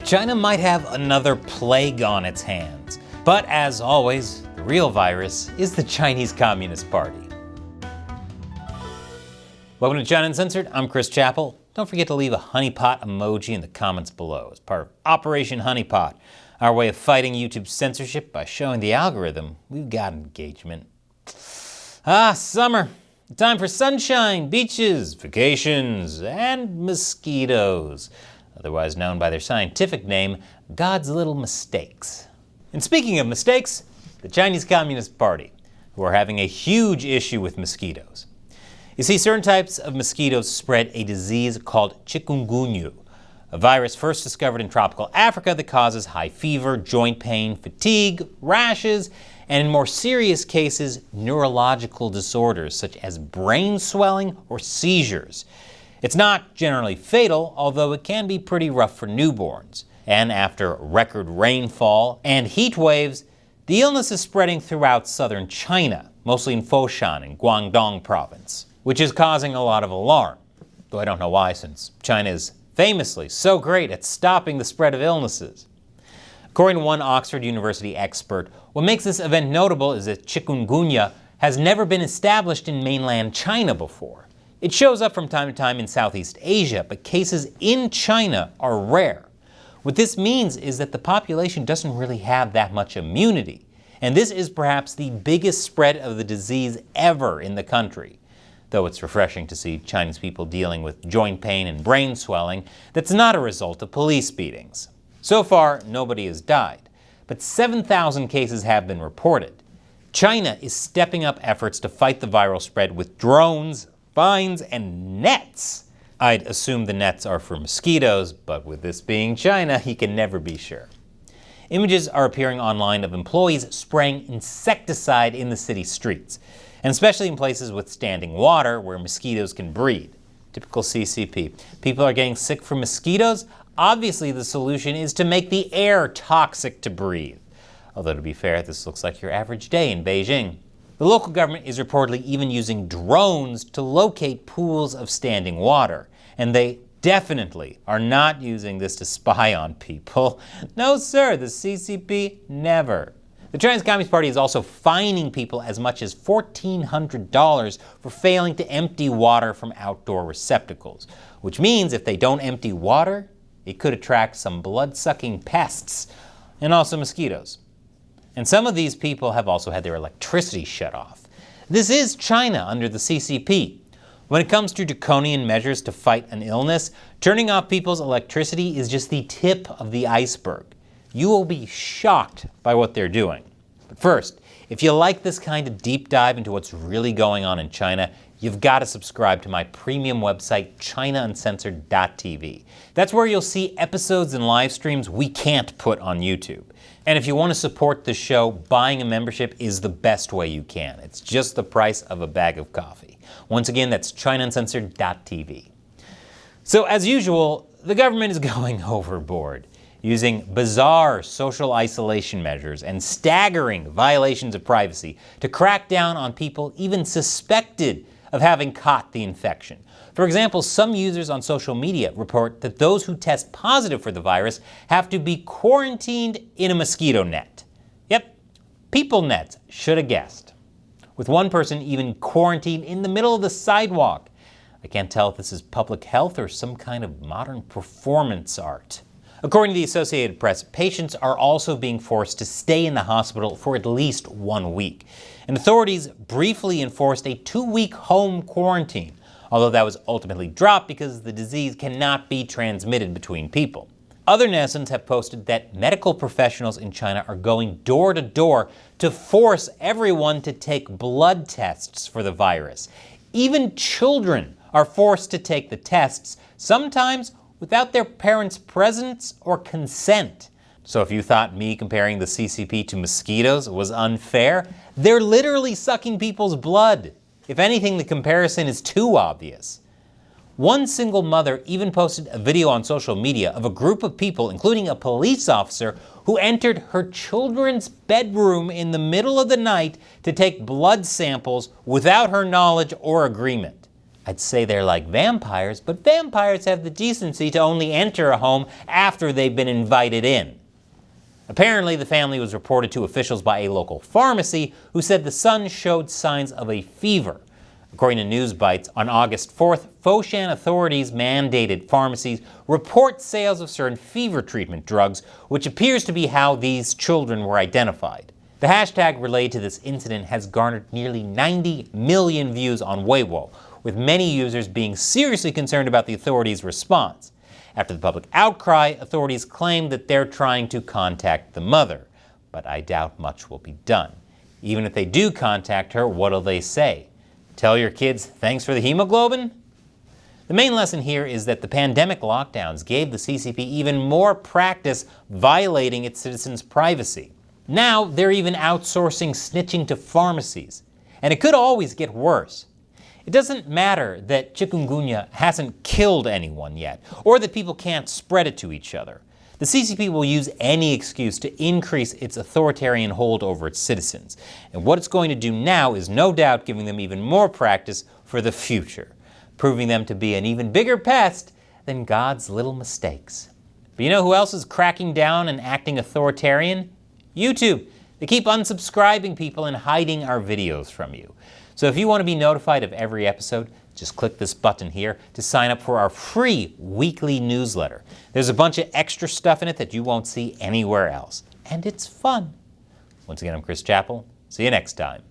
China might have another plague on its hands. But as always, the real virus is the Chinese Communist Party. Welcome to China Uncensored. I'm Chris Chappell. Don't forget to leave a honeypot emoji in the comments below as part of Operation Honeypot, our way of fighting YouTube's censorship by showing the algorithm we've got engagement. Summer. Time for sunshine, beaches, vacations, and mosquitoes, otherwise known by their scientific name, God's little mistakes. And speaking of mistakes, the Chinese Communist Party, who are having a huge issue with mosquitoes. You see, certain types of mosquitoes spread a disease called chikungunya, a virus first discovered in tropical Africa that causes high fever, joint pain, fatigue, rashes, and in more serious cases, neurological disorders such as brain swelling or seizures. It's not generally fatal, although it can be pretty rough for newborns. And after record rainfall and heat waves, the illness is spreading throughout southern China, mostly in Foshan in Guangdong province, which is causing a lot of alarm. Though I don't know why, since China is famously so great at stopping the spread of illnesses. According to one Oxford University expert, what makes this event notable is that chikungunya has never been established in mainland China before. It shows up from time to time in Southeast Asia, but cases in China are rare. What this means is that the population doesn't really have that much immunity, and this is perhaps the biggest spread of the disease ever in the country. Though it's refreshing to see Chinese people dealing with joint pain and brain swelling that's not a result of police beatings. So far, nobody has died, but 7,000 cases have been reported. China is stepping up efforts to fight the viral spread with drones, fines, and nets. I'd assume the nets are for mosquitoes, but with this being China, you can never be sure. Images are appearing online of employees spraying insecticide in the city streets, and especially in places with standing water where mosquitoes can breed. Typical CCP. People are getting sick from mosquitoes? Obviously, the solution is to make the air toxic to breathe. Although, to be fair, this looks like your average day in Beijing. The local government is reportedly even using drones to locate pools of standing water. And they definitely are not using this to spy on people. No, sir, the CCP never. The Chinese Communist Party is also fining people as much as $1,400 for failing to empty water from outdoor receptacles. Which means if they don't empty water, it could attract some blood-sucking pests, and also mosquitoes. And some of these people have also had their electricity shut off. This is China under the CCP. When it comes to draconian measures to fight an illness, turning off people's electricity is just the tip of the iceberg. You will be shocked by what they're doing. But first, if you like this kind of deep dive into what's really going on in China, you've got to subscribe to my premium website, ChinaUncensored.tv. That's where you'll see episodes and live streams we can't put on YouTube. And if you want to support the show, buying a membership is the best way you can. It's just the price of a bag of coffee. Once again, that's ChinaUncensored.tv. So as usual, the government is going overboard, using bizarre social isolation measures and staggering violations of privacy to crack down on people even suspected of having caught the infection. For example, some users on social media report that those who test positive for the virus have to be quarantined in a mosquito net. Yep, people nets, should have guessed. With one person even quarantined in the middle of the sidewalk. I can't tell if this is public health or some kind of modern performance art. According to the Associated Press, patients are also being forced to stay in the hospital for at least 1 week. And authorities briefly enforced a 2-week home quarantine, although that was ultimately dropped because the disease cannot be transmitted between people. Other netizens have posted that medical professionals in China are going door to door to force everyone to take blood tests for the virus. Even children are forced to take the tests, sometimes without their parents' presence or consent. So if you thought me comparing the CCP to mosquitoes was unfair, they're literally sucking people's blood. If anything, the comparison is too obvious. One single mother even posted a video on social media of a group of people, including a police officer, who entered her children's bedroom in the middle of the night to take blood samples without her knowledge or agreement. I'd say they're like vampires, but vampires have the decency to only enter a home after they've been invited in. Apparently, the family was reported to officials by a local pharmacy who said the son showed signs of a fever. According to News Bites, on August 4th, Foshan authorities mandated pharmacies report sales of certain fever treatment drugs, which appears to be how these children were identified. The hashtag related to this incident has garnered nearly 90 million views on Weibo, with many users being seriously concerned about the authorities' response. After the public outcry, authorities claimed that they're trying to contact the mother, but I doubt much will be done. Even if they do contact her, what'll they say? Tell your kids thanks for the hemoglobin? The main lesson here is that the pandemic lockdowns gave the CCP even more practice violating its citizens' privacy. Now they're even outsourcing snitching to pharmacies. And it could always get worse. It doesn't matter that chikungunya hasn't killed anyone yet, or that people can't spread it to each other. The CCP will use any excuse to increase its authoritarian hold over its citizens. And what it's going to do now is no doubt giving them even more practice for the future, proving them to be an even bigger pest than God's little mistakes. But you know who else is cracking down and acting authoritarian? YouTube. They keep unsubscribing people and hiding our videos from you. So if you want to be notified of every episode, just click this button here to sign up for our free weekly newsletter. There's a bunch of extra stuff in it that you won't see anywhere else. And it's fun. Once again, I'm Chris Chappell. See you next time.